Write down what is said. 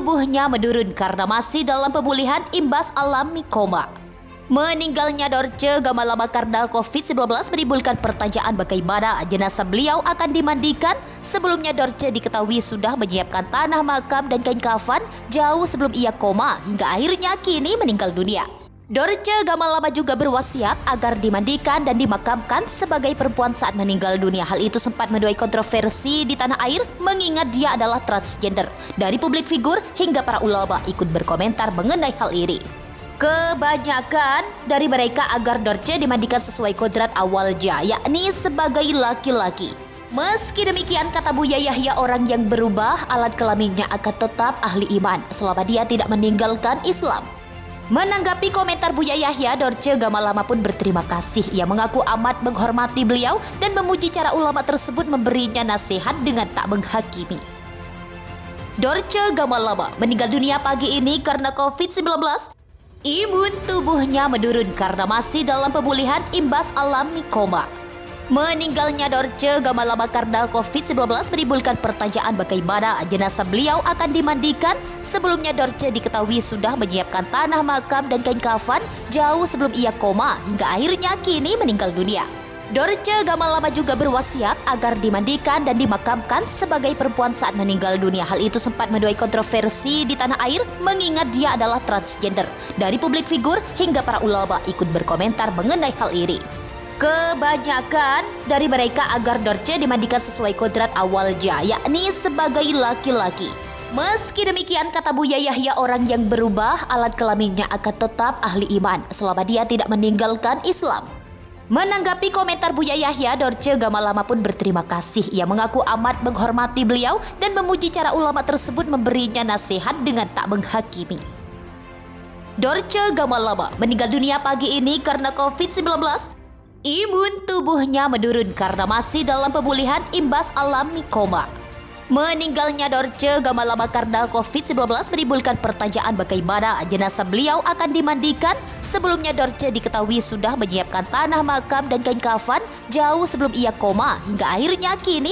tubuhnya menurun karena masih dalam pemulihan imbas alami koma. Meninggalnya Dorce Gamalama karena COVID-19 menimbulkan pertanyaan bagaimana jenazah beliau akan dimandikan. Sebelumnya Dorce diketahui sudah menyiapkan tanah makam dan kain kafan jauh sebelum ia koma hingga akhirnya kini meninggal dunia. Dorce Gamalama juga berwasiat agar dimandikan dan dimakamkan sebagai perempuan saat meninggal dunia. Hal itu sempat menuai kontroversi di tanah air mengingat dia adalah transgender. Dari publik figur hingga para ulama ikut berkomentar mengenai hal ini. Kebanyakan dari mereka agar Dorce dimandikan sesuai kodrat awalnya, yakni sebagai laki-laki. Meski demikian, kata Buya Yahya, orang yang berubah alat kelaminnya akan tetap ahli iman selama dia tidak meninggalkan Islam. Menanggapi komentar Buya Yahya, Dorce Gamalama pun berterima kasih. Ia mengaku amat menghormati beliau dan memuji cara ulama tersebut memberinya nasihat dengan tak menghakimi. Dorce Gamalama meninggal dunia pagi ini karena COVID-19. Imun tubuhnya menurun karena masih dalam pemulihan imbas alami koma. Meninggalnya Dorce Gamalama karena COVID-19 menimbulkan pertanyaan bagaimana jenazah beliau akan dimandikan. Sebelumnya Dorce diketahui sudah menyiapkan tanah makam dan kain kafan jauh sebelum ia koma hingga akhirnya kini meninggal dunia. Dorce Gamalama juga berwasiat agar dimandikan dan dimakamkan sebagai perempuan saat meninggal dunia. Hal itu sempat menuai kontroversi di tanah air mengingat dia adalah transgender. Dari publik figur hingga para ulama ikut berkomentar mengenai hal ini. Kebanyakan dari mereka agar Dorce dimandikan sesuai kodrat awalnya, yakni sebagai laki-laki. Meski demikian, kata Buya Yahya, orang yang berubah alat kelaminnya akan tetap ahli iman selama dia tidak meninggalkan Islam. Menanggapi komentar Buya Yahya, Dorce Gamalama pun berterima kasih. Ia mengaku amat menghormati beliau dan memuji cara ulama tersebut memberinya nasihat dengan tak menghakimi. Dorce Gamalama meninggal dunia pagi ini karena COVID-19. Imun tubuhnya menurun karena masih dalam pemulihan imbas alami koma. Meninggalnya Dorce Gamalama karena COVID-19 menimbulkan pertanyaan bagaimana jenazah beliau akan dimandikan. Sebelumnya Dorce diketahui sudah menyiapkan tanah makam dan kain kafan jauh sebelum ia koma hingga akhirnya kini